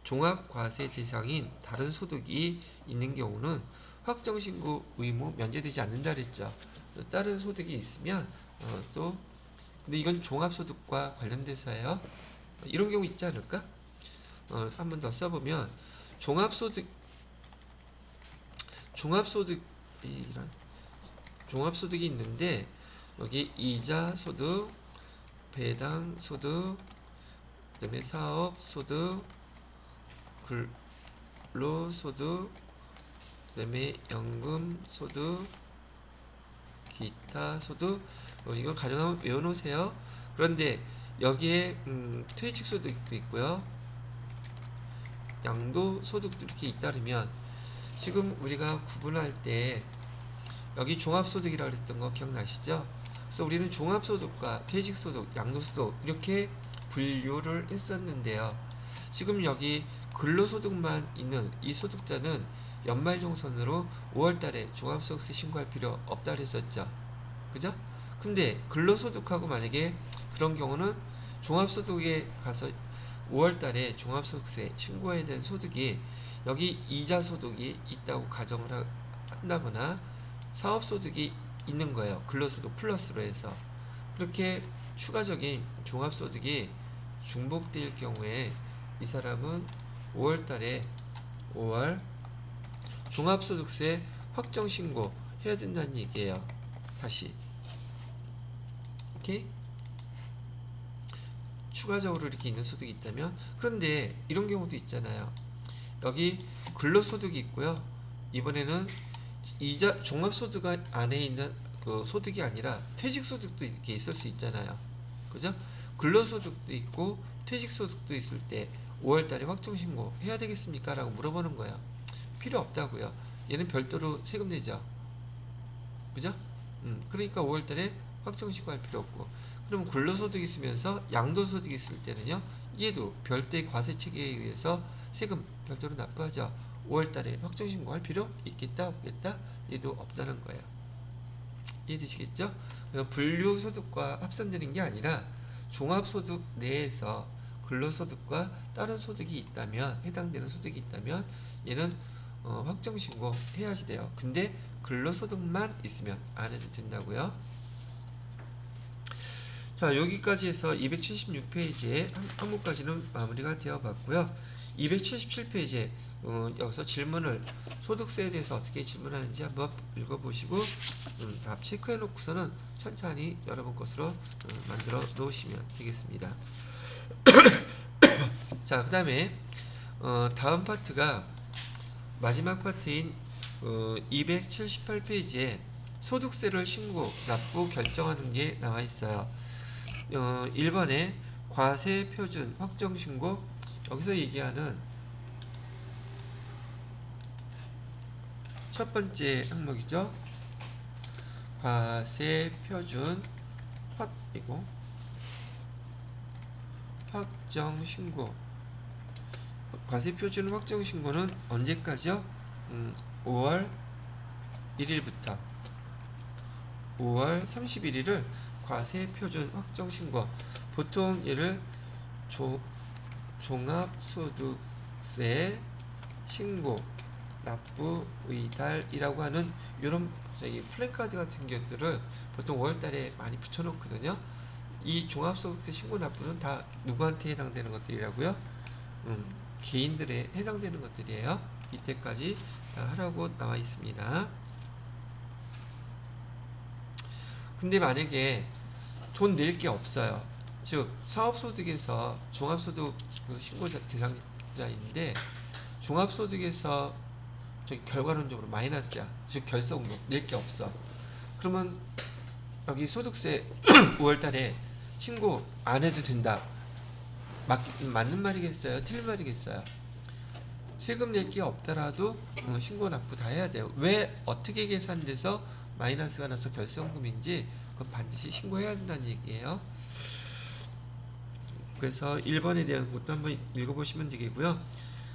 종합과세 대상인 다른 소득이 있는 경우는 확정신고 의무 면제되지 않는다 그랬죠. 다른 소득이 있으면 또, 근데 이건 종합소득과 관련돼서예요. 이런 경우 있지 않을까? 한 번 더 써보면 종합소득이 있는데, 여기 이자소득, 배당소득, 그다음에 사업소득, 근로소득, 그다음에 연금소득, 기타소득, 이거 가능하면 외워놓으세요. 그런데 여기에 퇴직소득도 있고요, 양도소득도 이렇게 잇따르면, 지금 우리가 구분할 때 여기 종합소득이라고 그랬던 거 기억나시죠? 그래서 우리는 종합소득과 퇴직소득, 양도소득 이렇게 분류를 했었는데요. 지금 여기 근로소득만 있는 이 소득자는 연말정산으로 5월달에 종합소득세 신고할 필요 없다 그랬었죠. 그죠? 근데 근로소득하고 만약에 그런 경우는 종합소득에 가서 5월달에 종합소득세 신고해야 되는 소득이 여기 이자소득이 있다고 가정을 한다거나 사업소득이 있는 거예요. 근로소득 플러스로 해서. 그렇게 추가적인 종합소득이 중복될 경우에 이 사람은 5월달에 5월 종합소득세 확정신고 해야 된다는 얘기예요. 다시. 오케이? 추가적으로 이렇게 있는 소득이 있다면, 그런데 이런 경우도 있잖아요. 여기 근로소득이 있고요. 이번에는 이자 종합소득 안에 있는 그 소득이 아니라 퇴직소득도 이렇게 있을 수 있잖아요. 그죠? 근로소득도 있고 퇴직소득도 있을 때 5월달에 확정신고 해야 되겠습니까? 라고 물어보는 거예요. 필요 없다고요. 얘는 별도로 세금 내죠. 그죠? 그러니까 5월달에 확정신고 할 필요 없고, 그럼 근로소득이 있으면서 양도소득이 있을 때는요, 얘도 별도의 과세체계에 의해서 세금 별도로 납부하죠. 5월달에 확정신고 할 필요 있겠다 없겠다? 얘도 없다는 거예요. 이해되시겠죠? 그래서 분류소득과 합산되는 게 아니라 종합소득 내에서 근로소득과 다른 소득이 있다면, 해당되는 소득이 있다면 얘는 확정신고 해야지 돼요. 근데 근로소득만 있으면 안 해도 된다고요. 자, 여기까지 해서 276페이지의 항목까지는 마무리가 되어 봤고요. 277페이지에 여기서 질문을, 소득세에 대해서 어떻게 질문하는지 한번 읽어보시고 답 체크해 놓고서는 천천히 여러분 것으로 만들어 놓으시면 되겠습니다. 자, 그 다음에 다음 파트가 마지막 파트인 278페이지에 소득세를 신고, 납부 결정하는 게 나와 있어요. 1번에 과세 표준 확정 신고, 여기서 얘기하는 첫 번째 항목이죠. 과세 표준 확정 신고. 과세 표준 확정 신고는 언제까지요? 5월 1일부터 5월 31일을 과세 표준 확정 신고. 보통 얘를 종합소득세 신고 납부 의달이라고 하는 이런 플래카드 같은 것들을 보통 5월달에 많이 붙여놓거든요. 이 종합소득세 신고 납부는 다 누구한테 해당되는 것들이라고요? 개인들에 해당되는 것들이에요. 이때까지 다 하라고 나와 있습니다. 근데 만약에 돈 낼 게 없어요. 즉 사업소득에서 종합소득 신고 대상자인데 종합소득에서 저기 결과론적으로 마이너스야. 즉 결손금 낼 게 없어. 그러면 여기 소득세 5월달에 신고 안 해도 된다. 맞는 말이겠어요? 틀린 말이겠어요? 세금 낼 게 없더라도 신고 납부 다 해야 돼요. 왜 어떻게 계산돼서 마이너스가 나서 결손금인지 그건 반드시 신고해야 된다는 얘기예요. 그래서 1번에 대한 것도 한번 읽어보시면 되겠고요.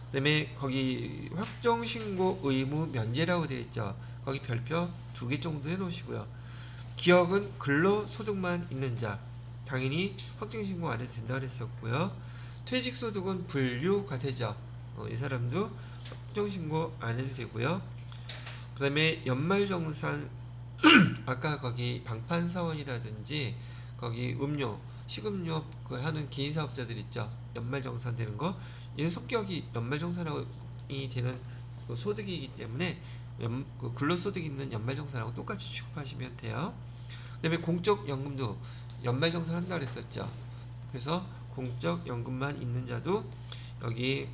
그 다음에 거기 확정신고 의무 면제라고 되어 있죠. 거기 별표 2개 정도 해놓으시고요. 기억은 근로소득만 있는 자, 당연히 확정신고 안 해도 된다고 그랬었고요. 퇴직소득은 분류과세죠. 이 사람도 확정신고 안 해도 되고요. 그 다음에 연말정산 아까 거기 방판사원이라든지 거기 음료, 식음료 하는 개인사업자들 있죠. 연말정산 되는 거. 얘는 성격이 연말정산이 되는 그 소득이기 때문에 그 근로소득 있는 연말정산하고 똑같이 취급하시면 돼요. 그 다음에 공적연금도 연말정산 한다고 그랬었죠. 그래서 공적연금만 있는 자도 여기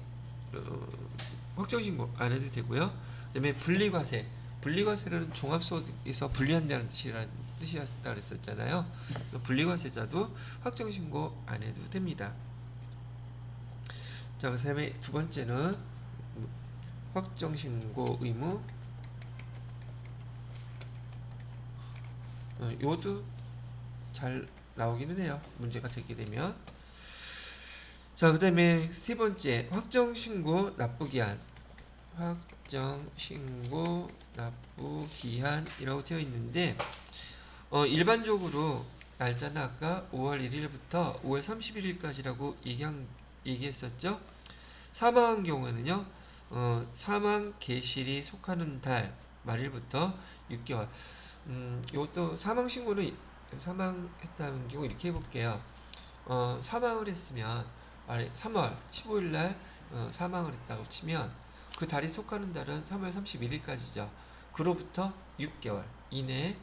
확정신고 안 해도 되고요. 그 다음에 분리과세는 종합소득에서 분리한다는 뜻이었다 그랬었잖아요. 그래서 분리과세자도 확정신고 안 해도 됩니다. 자, 그 다음에 두 번째는 확정신고 의무. 이것도 잘 나오기는 해요. 문제가 되게 되면. 자, 그 다음에 세 번째 확정신고 납부기한. 확정신고 납부기한이라고 되어 있는데 일반적으로 날짜는 아까 5월 1일부터 5월 31일까지라고 얘기했었죠. 사망한 경우에는요, 사망 개시일이 속하는 달 말일부터 6개월. 이것도 사망신고는 사망했다는 경우 이렇게 해볼게요. 사망을 했으면 3월 15일날 사망을 했다고 치면 그 달이 속하는 달은 3월 31일까지죠. 그로부터 6개월 이내에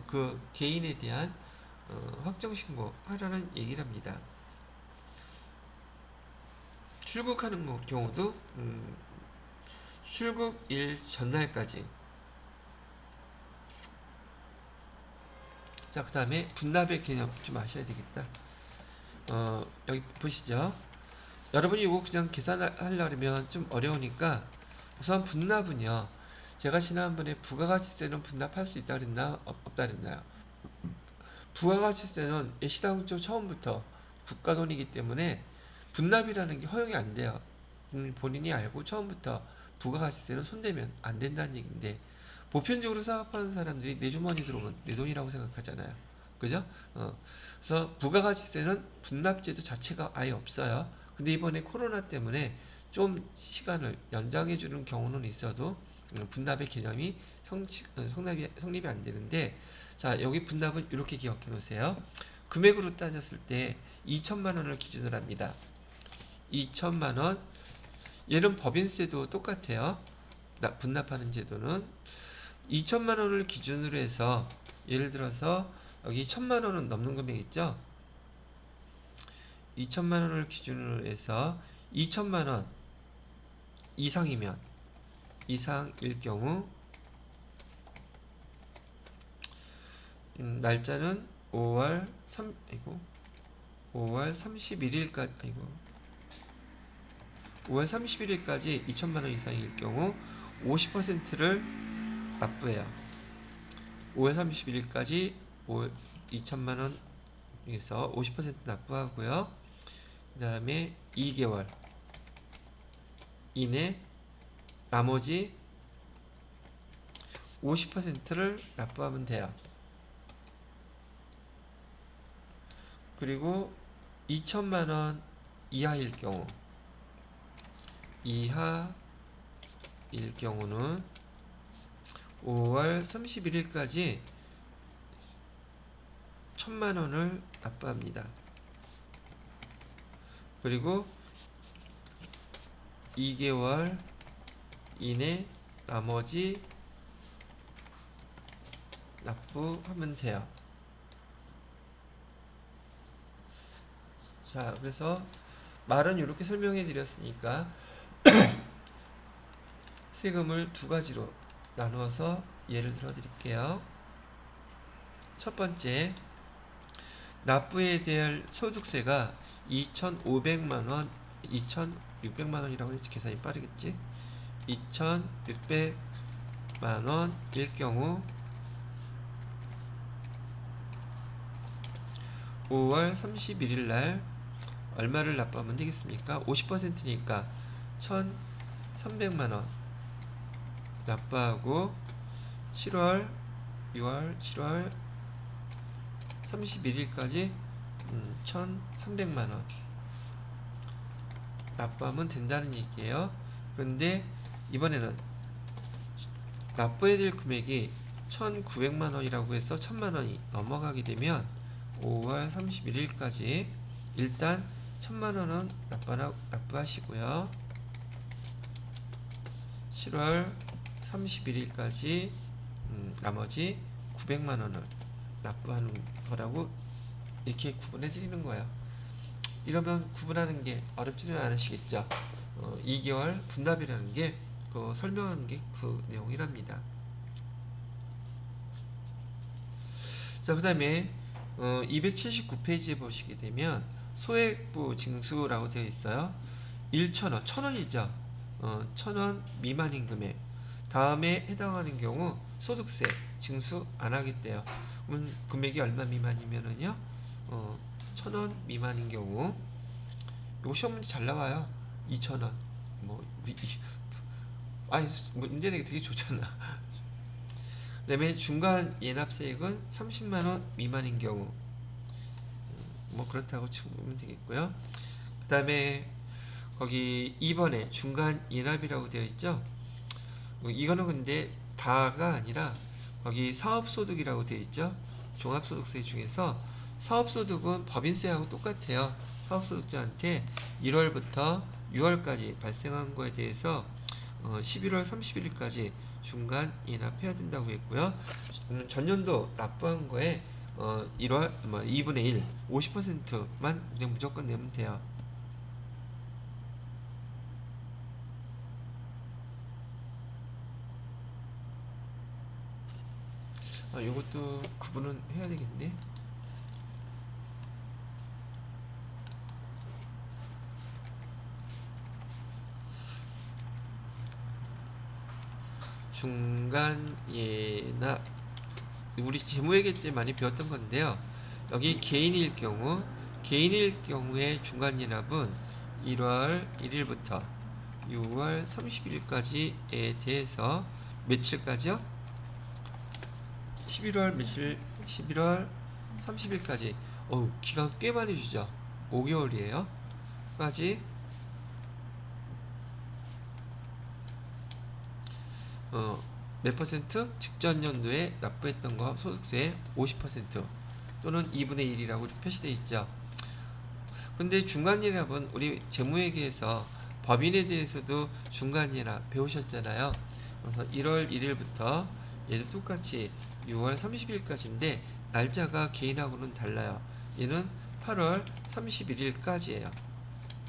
그 개인에 대한 확정신고 하라는 얘기를 합니다. 출국하는 경우도 출국일 전날까지. 자, 그 다음에 분납의 개념 좀 아셔야 되겠다. 여기 보시죠. 여러분이 이거 그냥 계산하려면 좀 어려우니까 우선 분납은요. 제가 지난번에 부가가치세는 분납할 수 있다 그랬나 없다 그랬나요? 부가가치세는 시당초 처음부터 국가 돈이기 때문에 분납이라는 게 허용이 안 돼요. 본인이 알고 처음부터 부가가치세는 손대면 안 된다는 얘기인데 보편적으로 사업하는 사람들이 내 주머니 들어오면 내 돈이라고 생각하잖아요. 그죠? 그래서 부가가치세는 분납제도 자체가 아예 없어요. 근데 이번에 코로나 때문에 좀 시간을 연장해 주는 경우는 있어도 분납의 개념이 성립이 안 되는데, 자, 여기 분납은 이렇게 기억해 놓으세요. 금액으로 따졌을 때 2천만 원을 기준으로 합니다. 2천만 원. 얘는 법인세도 똑같아요. 분납하는 제도는 2천만 원을 기준으로 해서 예를 들어서 여기 1천만 원은 넘는 금액 있죠? 2천만 원을 기준으로 해서 2천만 원 이상일 경우 날짜는 5월 31일까지 5월 31일까지 2천만 원 이상일 경우 50%를 납부해요. 5월 31일까지 2천만 원에서 50% 납부하고요. 그 다음에 2개월 이내 나머지 50%를 납부하면 돼요. 그리고 2천만 원 이하일 경우는 5월 31일까지 1천만 원을 납부합니다. 그리고 2개월 이내 나머지 납부하면 돼요. 자, 그래서 말은 이렇게 설명해 드렸으니까 세금을 두 가지로 나누어서 예를 들어 드릴게요. 첫 번째, 납부에 대한 소득세가 2,500만 원, 2,600만 원이라고 해야지 계산이 빠르겠지? 2,600만 원일 경우 5월 31일 날 얼마를 납부하면 되겠습니까? 50%니까 1,300만 원 납부하고 7월, 6월, 7월 31일까지 1,300만 원 납부하면 된다는 얘기예요. 그런데 이번에는 납부해야 될 금액이 1,900만 원이라고 해서 1,000만 원이 넘어가게 되면 5월 31일까지 일단 1,000만 원은 납부하시고요. 7월 31일까지 나머지 900만 원을 납부하는 거라고 이렇게 구분해 드리는 거예요. 이러면 구분하는 게 어렵지는 않으시겠죠? 2개월 분납이라는 게 설명하는 게 그 내용이랍니다. 자, 그 다음에 279페이지에 보시게 되면 소액부 징수라고 되어 있어요. 1,000원, 1,000원이죠. 1,000원 미만인 금액 다음에 해당하는 경우 소득세 징수 안 하겠대요. 그럼 금액이 얼마 미만이면은요 1,000원 미만인 경우 이거 시험 문제 잘 나와요. 2,000원 아니 문제 내기 되게 좋잖아. 그 다음에 중간 예납세액은 30만원 미만인 경우 그렇다고 치면 되겠고요. 그 다음에 거기 2번에 중간 예납이라고 되어 있죠. 이거는 근데 다가 아니라 거기 사업소득이라고 되어 있죠. 종합소득세 중에서 사업소득은 법인세하고 똑같아요. 사업소득자한테 1월부터 6월까지 발생한 거에 대해서 11월 31일까지 중간 예납해야 된다고 했고요. 전년도 납부한 거에 1월 2분의 1, 50%만 그냥 무조건 내면 돼요. 요것도 구분은 해야 되겠네. 중간 예납, 우리 재무회계 때 많이 배웠던 건데요. 여기 개인일 경우의 중간 예납은 1월 1일부터 6월 31일까지에 대해서 며칠까지요? 11월 며칠? 11월 30일까지. 기간 꽤 많이 주죠. 5개월이에요. 까지 몇 퍼센트? 직전 연도에 납부했던 거 소득세의 50% 또는 2분의 1이라고 표시되어 있죠. 근데 중간예납은 우리 재무회계에서 법인에 대해서도 중간예납 배우셨잖아요. 그래서 1월 1일부터 얘도 똑같이 6월 30일까지인데 날짜가 개인하고는 달라요. 얘는 8월 31일까지예요.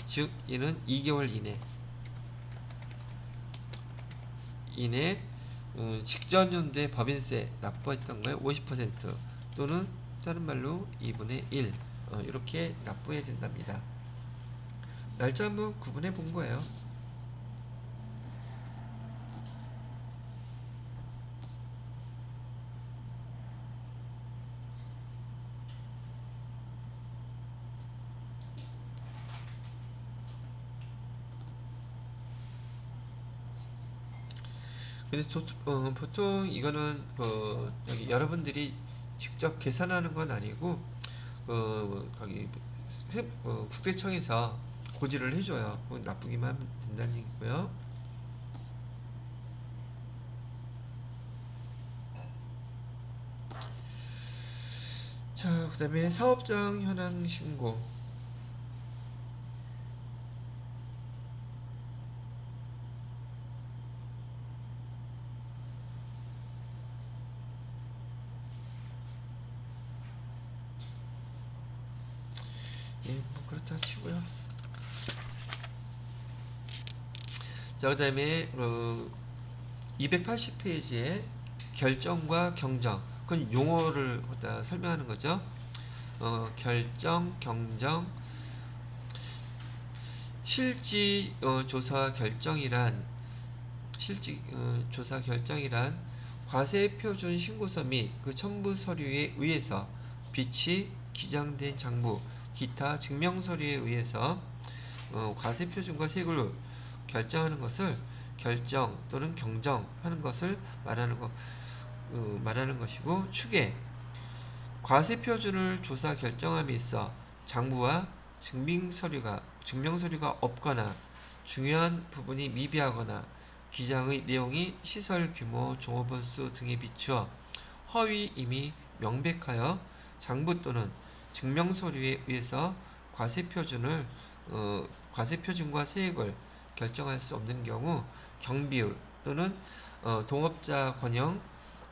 즉 얘는 2개월 이내 직전 연도에 법인세 납부했던 거에 50% 또는 다른 말로 2분의 1 이렇게 납부해야 된답니다. 날짜 한번 구분해 본 거예요. 근데 보통 이거는 여기 여러분들이 직접 계산하는 건 아니고 거기 국세청에서 고지를 해줘요. 납부기만 하면 된다는 얘기고요. 자, 그 다음에 사업장 현황 신고. 예, 뭐 그렇다 치고요. 자, 그 다음에 280페이지에 결정과 경정, 그건 용어를 설명하는 거죠. 결정, 경정, 실지 조사 결정이란 과세 표준 신고서 및 그 첨부 서류에 의해서 비치 기장된 장부, 기타 증명 서류에 의해서 과세 표준과 세율을 결정하는 것을 결정 또는 경정하는 것을 말하는 것이고, 추계 과세 표준을 조사 결정함에 있어 장부와 증명 서류가 없거나 중요한 부분이 미비하거나 기장의 내용이 시설 규모, 종업원 수 등에 비추어 허위임이 명백하여 장부 또는 증명 서류에 의해서 과세 표준과 세액을 결정할 수 없는 경우 경비율 또는 동업자 권형에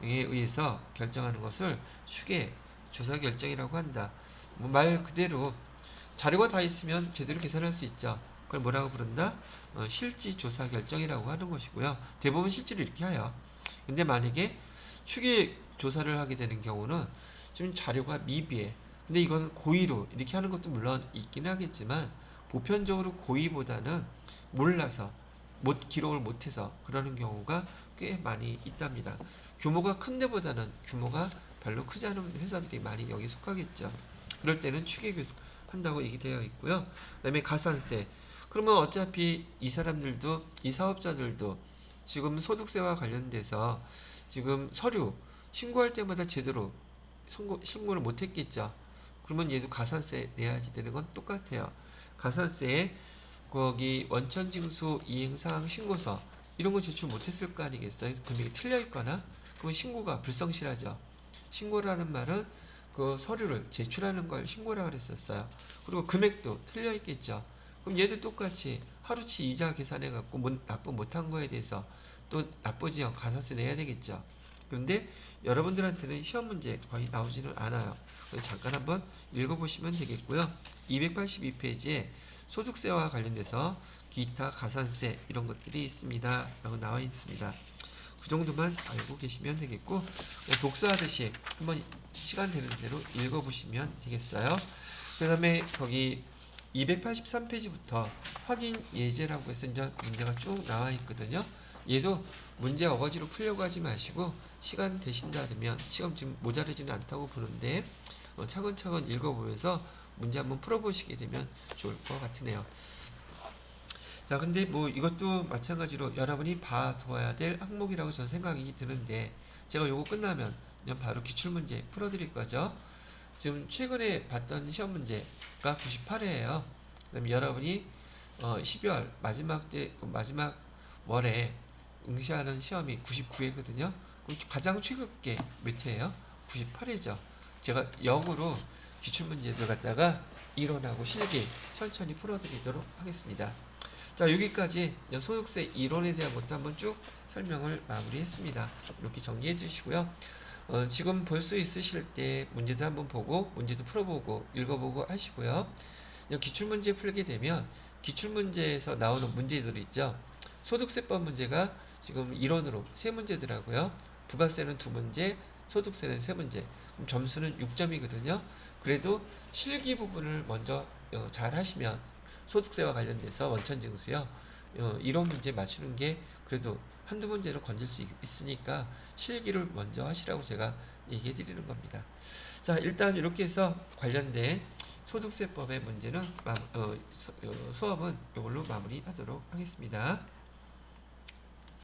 의해서 결정하는 것을 추계 조사 결정이라고 한다. 말 그대로 자료가 다 있으면 제대로 계산할 수 있죠. 그걸 뭐라고 부른다? 실지 조사 결정이라고 하는 것이고요. 대부분 실제로 이렇게 해요. 근데 만약에 추계 조사를 하게 되는 경우는 좀 자료가 미비해. 근데 이건 고의로 이렇게 하는 것도 물론 있긴 하겠지만 보편적으로 고의보다는 몰라서 기록을 못해서 그러는 경우가 꽤 많이 있답니다. 규모가 큰 데보다는 규모가 별로 크지 않은 회사들이 많이 여기 속하겠죠. 그럴 때는 추계 한다고 얘기되어 있고요. 그 다음에 가산세. 그러면 어차피 이 사업자들도 지금 소득세와 관련돼서 지금 서류 신고할 때마다 제대로 신고를 못했겠죠. 그러면 얘도 가산세 내야지 되는 건 똑같아요. 가산세에 거기 원천징수 이행사항 신고서 이런 거 제출 못했을 거 아니겠어요? 금액이 틀려 있거나 그러면 신고가 불성실하죠. 신고라는 말은 그 서류를 제출하는 걸 신고라 그랬었어요. 그리고 금액도 틀려 있겠죠. 그럼 얘도 똑같이 하루치 이자 계산해 갖고 납부 못한 거에 대해서 또 납부지역 가산세 내야 되겠죠. 그런데 여러분들한테는 시험 문제 거의 나오지는 않아요. 그래서 잠깐 한번 읽어보시면 되겠고요. 282페이지에 소득세와 관련돼서 기타 가산세 이런 것들이 있습니다. 라고 나와 있습니다. 그 정도만 알고 계시면 되겠고, 독서하듯이 한번 시간 되는 대로 읽어보시면 되겠어요. 그 다음에 거기 283페이지부터 확인 예제라고 해서 이제 문제가 쭉 나와 있거든요. 얘도 문제 어거지로 풀려고 하지 마시고 시간 되신다면, 시험 지금 모자르지는 않다고 보는데 차근차근 읽어보면서 문제 한번 풀어보시게 되면 좋을 것 같으네요. 자, 근데 뭐 이것도 마찬가지로 여러분이 봐둬야 될 항목이라고 저는 생각이 드는데, 제가 요거 끝나면 그냥 바로 기출문제 풀어드릴 거죠. 지금 최근에 봤던 시험 문제가 98회예요. 그다음에 여러분이 12월 마지막 월에 응시하는 시험이 99회거든요. 그럼 가장 최근게 몇 회예요? 98회죠. 제가 역으로 기출문제들 갖다가 이론하고 실기 천천히 풀어드리도록 하겠습니다. 자, 여기까지 소득세 이론에 대한 것도 한번 쭉 설명을 마무리했습니다. 이렇게 정리해 주시고요. 지금 볼 수 있으실 때 문제도 한번 보고 문제도 풀어보고 읽어보고 하시고요. 기출문제 풀게 되면 기출문제에서 나오는 문제들 있죠. 소득세법 문제가 지금 이론으로 3문제더라고요. 부가세는 2문제, 소득세는 3문제. 그럼 점수는 6점이거든요. 그래도 실기 부분을 먼저 잘 하시면 소득세와 관련돼서 원천징수요. 이런 문제 맞추는 게 그래도 한두 문제를 건질 수 있으니까 실기를 먼저 하시라고 제가 얘기해 드리는 겁니다. 자, 일단 이렇게 해서 관련된 소득세법의 문제는 수업은 이걸로 마무리하도록 하겠습니다.